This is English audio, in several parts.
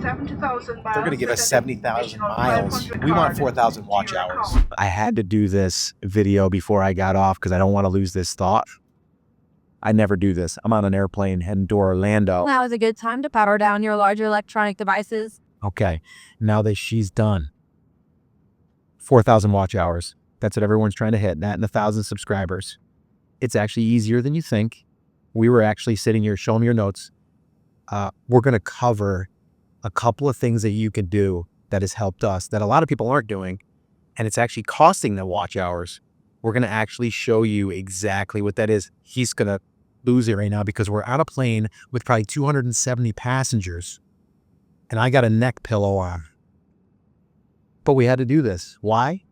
70,000 miles. They're going to give us 70,000 miles. We want 4,000 watch hours. I had to do this video before I got off because I don't want to lose this thought. I never do this. I'm on an airplane heading to Orlando. Now is a good time to power down your larger electronic devices. Okay, now that she's done. 4,000 watch hours. That's what everyone's trying to hit. That and 1,000 subscribers. It's actually easier than you think. We were actually sitting here, show them your notes. We're going to cover a couple of things that you can do that has helped us that a lot of people aren't doing, and it's actually costing them watch hours. We're going to actually show you exactly what that is. He's going to lose it right now because we're on a plane with probably 270 passengers, and I got a neck pillow on. But we had to do this. Why?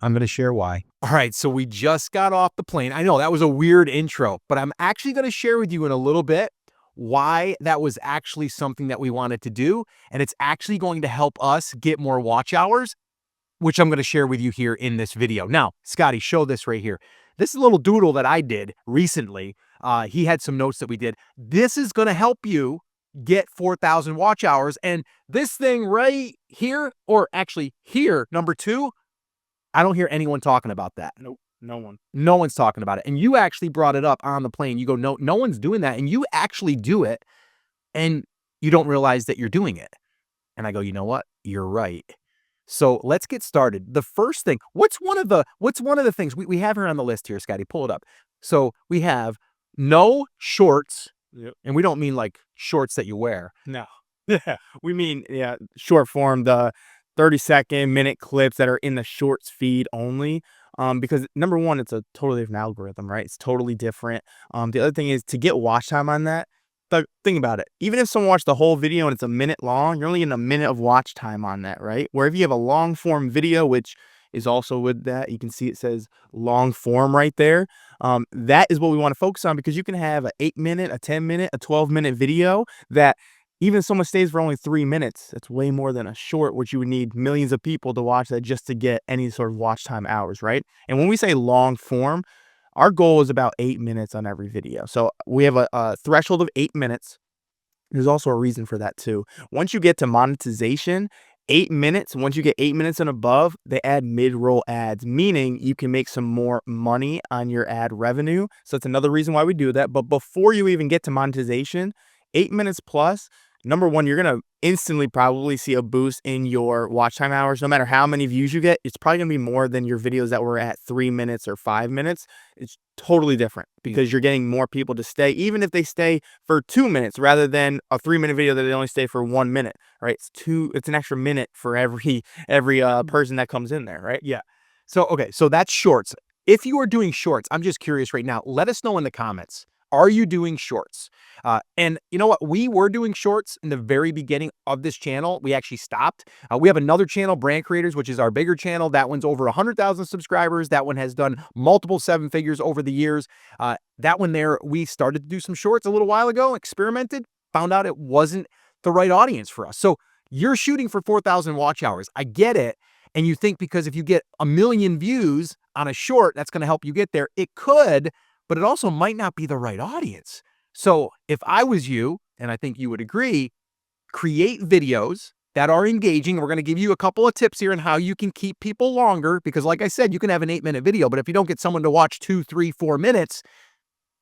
I'm going to share why. All right, so we just got off the plane. I know that was a weird intro, but I'm actually going to share with you in a little bit why that was actually something that we wanted to do. And it's actually going to help us get more watch hours, which I'm going to share with you here in this video. Now, Scotty, show this right here. This is a little doodle that I did recently. He had some notes that we did. This is going to help you get 4,000 watch hours. And this thing right here, or actually here, number 2, I don't hear anyone talking about that. Nope. No one. No one's talking about it. And you actually brought it up on the plane. You go, no one's doing that. And you actually do it. And you don't realize that you're doing it. And I go, you know what? You're right. So let's get started. The first thing, what's one of the things we have here on the list here, Scotty? Pull it up. So we have no shorts. Yep. And we don't mean like shorts that you wear. No. Yeah. We mean, short form, the 30-second minute clips that are in the shorts feed only. Because number one, it's a totally different algorithm, right? It's totally different. The other thing is to get watch time on that. Think about it. Even if someone watched the whole video and it's a minute long, you're only getting a minute of watch time on that, right? Where if you have a long form video, which is also with that, you can see it says long form right there. That is what we want to focus on, because you can have an 8-minute, a 10-minute, a 12-minute video that even if someone stays for only 3 minutes, that's way more than a short, which you would need millions of people to watch that just to get any sort of watch time hours, right? And when we say long form, our goal is about 8 minutes on every video. So we have a threshold of 8 minutes. There's also a reason for that too. Once you get to monetization, 8 minutes, once you get 8 minutes and above, they add mid-roll ads, meaning you can make some more money on your ad revenue. So that's another reason why we do that. But before you even get to monetization, 8 minutes plus, number one, you're going to instantly probably see a boost in your watch time hours. No matter how many views you get, it's probably going to be more than your videos that were at 3 minutes or 5 minutes. It's totally different because you're getting more people to stay, even if they stay for 2 minutes rather than a 3-minute video that they only stay for 1 minute, right? It's an extra minute for every person that comes in there, right? Yeah. So, okay. So that's shorts. If you are doing shorts, I'm just curious right now, let us know in the comments. Are you doing shorts? And you know what? We were doing shorts in the very beginning of this channel. We actually stopped. We have another channel, Brand Creators, which is our bigger channel. That one's over 100,000 subscribers. That one has done multiple 7 figures over the years. That one there, we started to do some shorts a little while ago, experimented, found out it wasn't the right audience for us. So you're shooting for 4,000 watch hours. I get it. And you think because if you get 1 million views on a short, that's going to help you get there. It could, but it also might not be the right audience. So if I was you, and I think you would agree, create videos that are engaging. We're going to give you a couple of tips here on how you can keep people longer, because like I said, you can have an 8-minute video, but if you don't get someone to watch 2, 3, 4 minutes,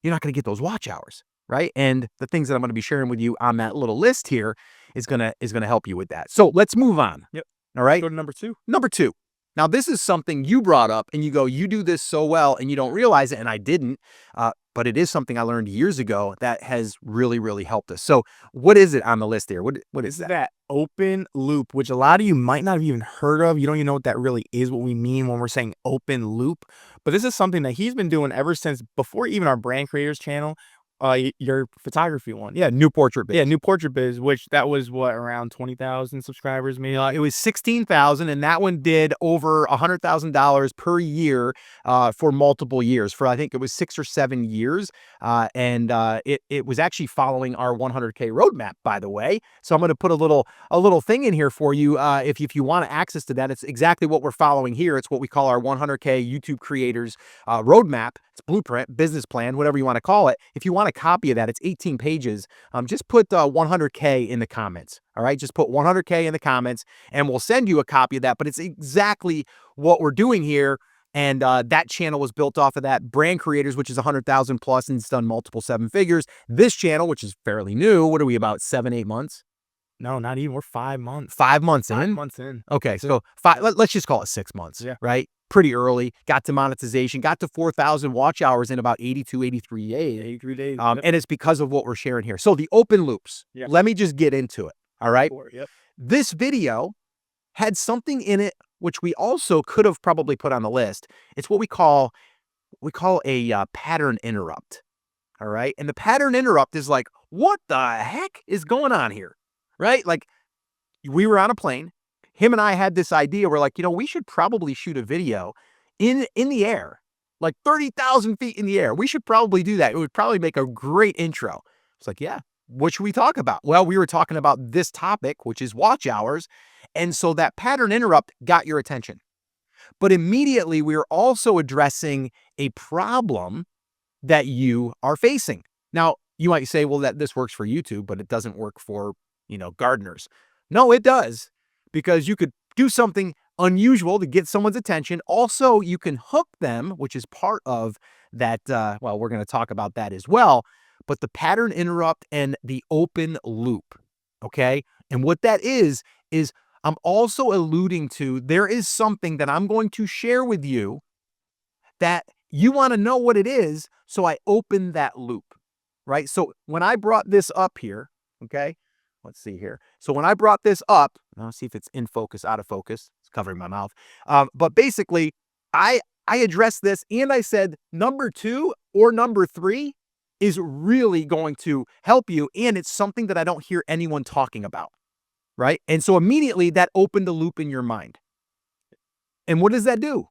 you're not going to get those watch hours, right? And the things that I'm going to be sharing with you on that little list here is going to help you with that. So let's move on. Yep. All right. Go to number 2. Number 2. Now, this is something you brought up and you go, you do this so well and you don't realize it. And I didn't, but it is something I learned years ago that has really, really helped us. So what is it on the list there? What is that? That open loop, which a lot of you might not have even heard of. You don't even know what that really is, what we mean when we're saying open loop. But this is something that he's been doing ever since before even our Brand Creators channel. Your photography one. Yeah, New Portrait Biz. Yeah, New Portrait Biz, which that was what, around 20,000 subscribers maybe? It was 16,000, and that one did over $100,000 per year for multiple years. For I think it was 6 or 7 years, and it was actually following our 100K roadmap, by the way. So I'm going to put a little thing in here for you if you want access to that. It's exactly what we're following here. It's what we call our 100K YouTube creators roadmap. It's blueprint, business plan, whatever you want to call it. If you want a copy of that, it's 18 pages. Just put 100K in the comments. All right, just put 100K in the comments, and we'll send you a copy of that. But it's exactly what we're doing here. And that channel was built off of that. Brand Creators, which is 100,000 plus and it's done multiple 7 figures. This channel, which is fairly new, what are we, about 7, 8 months? No, not even. We're 5 months. 5 months 5 in? months in. Okay, so let's just call it 6 months, Yeah. right? Pretty early. Got to monetization, got to 4,000 watch hours in about 82, 83 days. 83 days. And it's because of what we're sharing here. So the open loops, Yeah. let me just get into it, all right? Yep. This video had something in it which we also could have probably put on the list. It's what we call a pattern interrupt, all right? And the pattern interrupt is like, what the heck is going on here, right? Like, we were on a plane. Him and I had this idea. We're like, we should probably shoot a video in the air, like 30,000 feet in the air. We should probably do that. It would probably make a great intro. It's like, yeah, what should we talk about? Well, we were talking about this topic, which is watch hours. And so that pattern interrupt got your attention. But immediately we were also addressing a problem that you are facing. Now, you might say, well, that this works for YouTube, but it doesn't work for, gardeners. No, it does, because you could do something unusual to get someone's attention. Also, you can hook them, which is part of that. Well, we're going to talk about that as well. But the pattern interrupt and the open loop, okay? And what that is I'm also alluding to, there is something that I'm going to share with you that you want to know what it is, so I open that loop, right? So when I brought this up here, okay, let's see here. So when I brought this up, I'll see if it's in focus, out of focus. It's covering my mouth. But basically, I addressed this and I said, number 2 or number 3 is really going to help you. And it's something that I don't hear anyone talking about, right? And so immediately that opened a loop in your mind. And what does that do?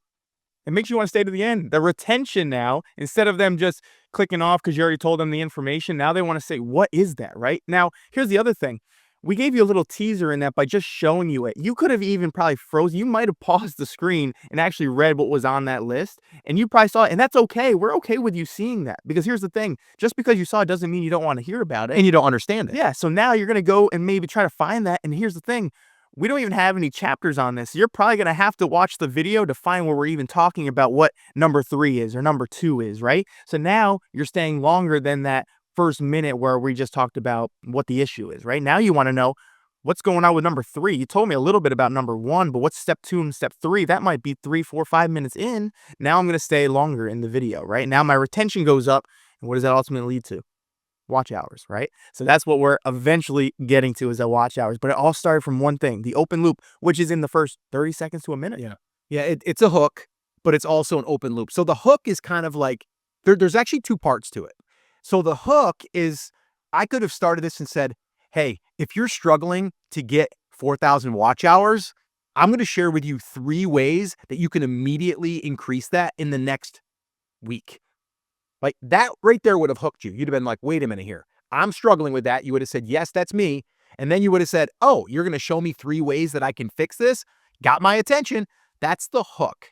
It makes you want to stay to the end. The retention now, instead of them just clicking off because you already told them the information, now they want to say, what is that, right? Now, here's the other thing. We gave you a little teaser in that by just showing you it. You could have even probably frozen. You might have paused the screen and actually read what was on that list, and you probably saw it, and that's okay. We're okay with you seeing that, because here's the thing. Just because you saw it doesn't mean you don't want to hear about it. And you don't understand it. Yeah, so now you're going to go and maybe try to find that, and here's the thing. We don't even have any chapters on this. You're probably going to have to watch the video to find where we're even talking about what number 3 is or number 2 is, right? So now you're staying longer than that first minute where we just talked about what the issue is, right? Now you want to know what's going on with number 3. You told me a little bit about number 1, but what's step 2 and step 3? That might be 3, 4, 5 minutes in. Now I'm going to stay longer in the video, right? Now my retention goes up. And what does that ultimately lead to? Watch hours, right? So that's what we're eventually getting to, is the watch hours. But it all started from one thing, the open loop, which is in the first 30 seconds to a minute. Yeah, it's a hook, but it's also an open loop. So the hook is kind of like, there's actually 2 parts to it. So the hook is, I could have started this and said, hey, if you're struggling to get 4,000 watch hours, I'm going to share with you 3 ways that you can immediately increase that in the next week. Like, that right there would have hooked you. You'd have been like, wait a minute here. I'm struggling with that. You would have said, yes, that's me. And then you would have said, oh, you're going to show me 3 ways that I can fix this? Got my attention. That's the hook.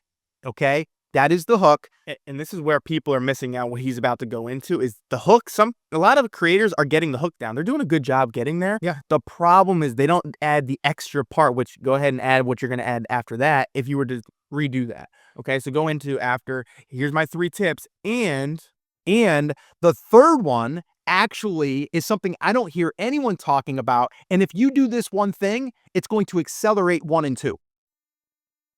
Okay? That is the hook. And this is where people are missing out. What he's about to go into is the hook. A lot of creators are getting the hook down. They're doing a good job getting there. Yeah. The problem is they don't add the extra part, which go ahead and add what you're going to add after that if you were to redo that. Okay, so go into after, here's my 3 tips. And the third one actually is something I don't hear anyone talking about. And if you do this one thing, it's going to accelerate 1 and 2.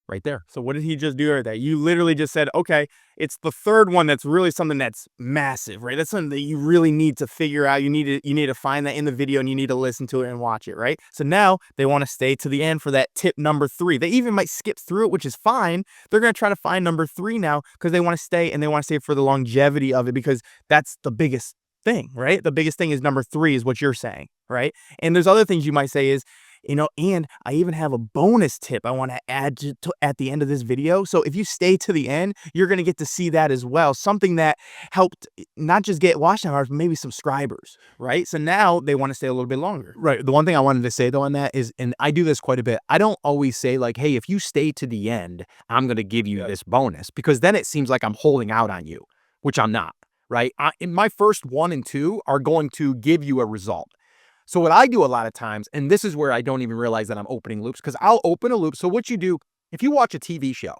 Right there. So what did he just do right there? You literally just said, okay, it's the third one that's really something that's massive, right? That's something that you really need to figure out. You need to find that in the video, and you need to listen to it and watch it, right? So now they want to stay to the end for that tip number 3. They even might skip through it, which is fine. They're going to try to find number 3 now because they want to stay, and they want to stay for the longevity of it, because that's the biggest thing, right? The biggest thing is number 3 is what you're saying, right? And there's other things you might say is, and I even have a bonus tip I want to add to at the end of this video. So if you stay to the end, you're going to get to see that as well. Something that helped not just get watch hours, but maybe subscribers, right? So now they want to stay a little bit longer. Right. The one thing I wanted to say though on that is, and I do this quite a bit, I don't always say like, hey, if you stay to the end, I'm going to give you this bonus, because then it seems like I'm holding out on you. which I'm not, right? In my first 1 and 2 are going to give you a result. So what I do a lot of times, and this is where I don't even realize that I'm opening loops, because I'll open a loop. So what you do, if you watch a TV show,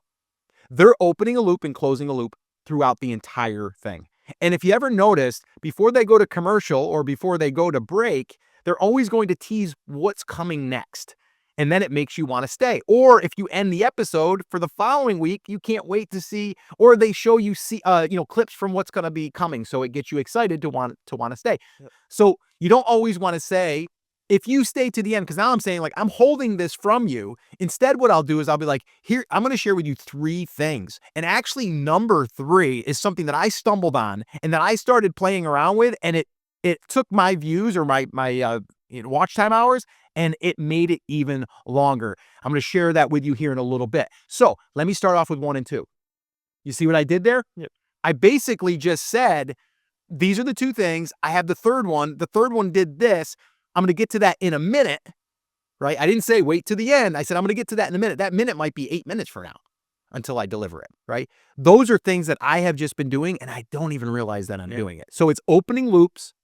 they're opening a loop and closing a loop throughout the entire thing. And if you ever noticed, before they go to commercial or before they go to break, they're always going to tease what's coming next. And then it makes you want to stay. Or if you end the episode for the following week, you can't wait to see, or they show you clips from what's going to be coming. So it gets you excited to want to stay. Yep. So you don't always want to say, if you stay to the end, because now I'm saying, like, I'm holding this from you. Instead, what I'll do is I'll be like, here, I'm going to share with you 3 things. And actually, number 3 is something that I stumbled on and that I started playing around with. And it took my views or my watch time hours, and it made it even longer. I'm going to share that with you here in a little bit. So let me start off with 1 and 2. You see what I did there? Yep. I basically just said, these are the 2 things. I have the third one. The third one did this. I'm going to get to that in a minute, right? I didn't say wait to the end. I said, I'm going to get to that in a minute. That minute might be 8 minutes from now until I deliver it, right? Those are things that I have just been doing, and I don't even realize that I'm doing it. So it's opening loops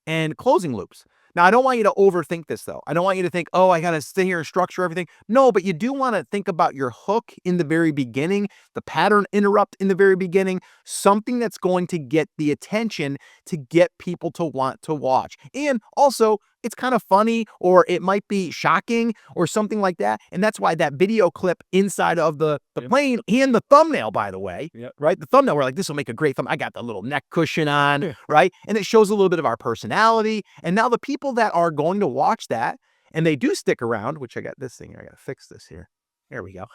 and closing loops. Now, I don't want you to overthink this, though. I don't want you to think, oh, I got to sit here and structure everything. No, but you do want to think about your hook in the very beginning, the pattern interrupt in the very beginning, something that's going to get the attention to get people to want to watch. And also, it's kind of funny, or it might be shocking or something like that. And that's why that video clip inside of the plane and the thumbnail, by the way, right? The thumbnail, we're like, this will make a great thumb. I got the little neck cushion on, right? And it shows a little bit of our personality. And now the people that are going to watch that, and they do stick around, which I got this thing here. I got to fix this here. There we go.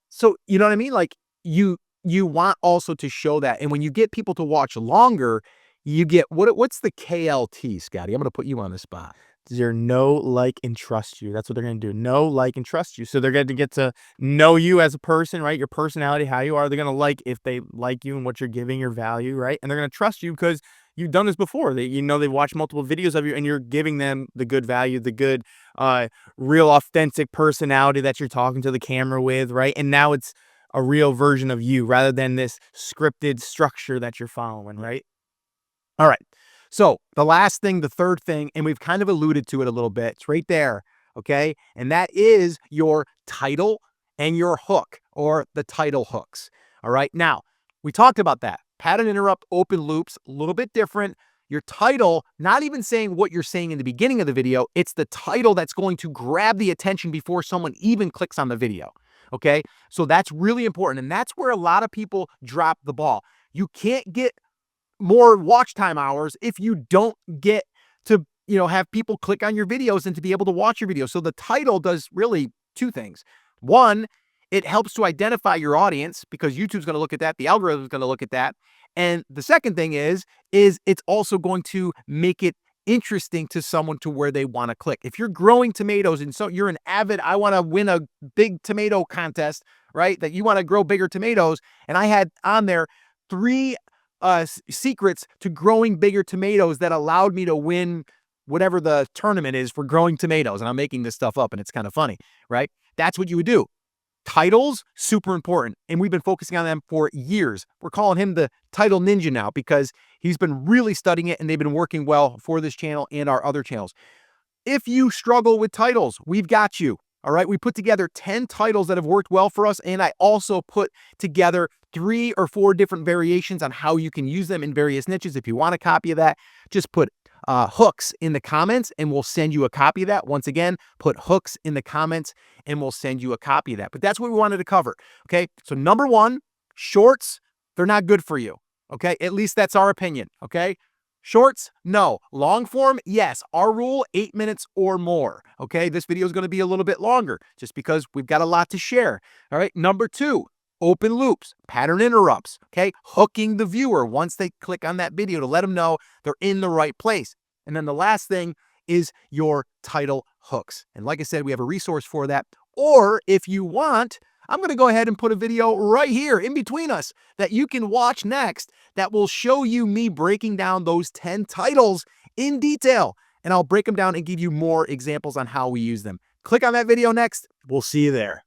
So you know what I mean? Like you want also to show that. And when you get people to watch longer, you get, what's the KLT, Scotty? I'm going to put you on the spot. They're know, like, and trust you. That's what they're going to do. Know, like, and trust you. So they're going to get to know you as a person, right? Your personality, how you are. They're going to like if they like you and what you're giving, your value, right? And they're going to trust you because you've done this before. They've watched multiple videos of you, and you're giving them the good value, the good, real authentic personality that you're talking to the camera with, right? And now it's a real version of you rather than this scripted structure that you're following, right? All right. So the last thing, the third thing, and we've kind of alluded to it a little bit. It's right there. Okay. And that is your title and your hook, or the title hooks. All right. Now, we talked about that. Pattern interrupt, open loops, a little bit different. Your title, not even saying what you're saying in the beginning of the video. It's the title that's going to grab the attention before someone even clicks on the video. Okay. So that's really important. And that's where a lot of people drop the ball. You can't get more watch time hours if you don't get to, have people click on your videos and to be able to watch your videos. So the title does really 2 things. One, it helps to identify your audience because YouTube's going to look at that. The algorithm is going to look at that. And the second thing is it's also going to make it interesting to someone to where they want to click. If you're growing tomatoes and so you're an avid, I want to win a big tomato contest, right? That you want to grow bigger tomatoes. And I had on there 3 secrets to growing bigger tomatoes that allowed me to win whatever the tournament is for growing tomatoes. And I'm making this stuff up and it's kind of funny, right? That's what you would do. Titles, super important. And we've been focusing on them for years. We're calling him the title ninja now because he's been really studying it and they've been working well for this channel and our other channels. If you struggle with titles, we've got you. All right. We put together 10 titles that have worked well for us. And I also put together 3 or 4 different variations on how you can use them in various niches. If you want a copy of that, just put hooks in the comments and we'll send you a copy of that. Once again, put hooks in the comments and we'll send you a copy of that. But that's what we wanted to cover. Okay. So number 1, shorts, they're not good for you. Okay. At least that's our opinion. Okay. Shorts, no. Long form, yes. Our rule, 8 minutes or more. Okay, this video is going to be a little bit longer just because we've got a lot to share. All right, number 2, open loops, pattern interrupts. Okay, hooking the viewer once they click on that video to let them know they're in the right place. And then the last thing is your title hooks. And like I said, we have a resource for that. Or if you want, I'm going to go ahead and put a video right here in between us that you can watch next that will show you me breaking down those 10 titles in detail. And I'll break them down and give you more examples on how we use them. Click on that video next. We'll see you there.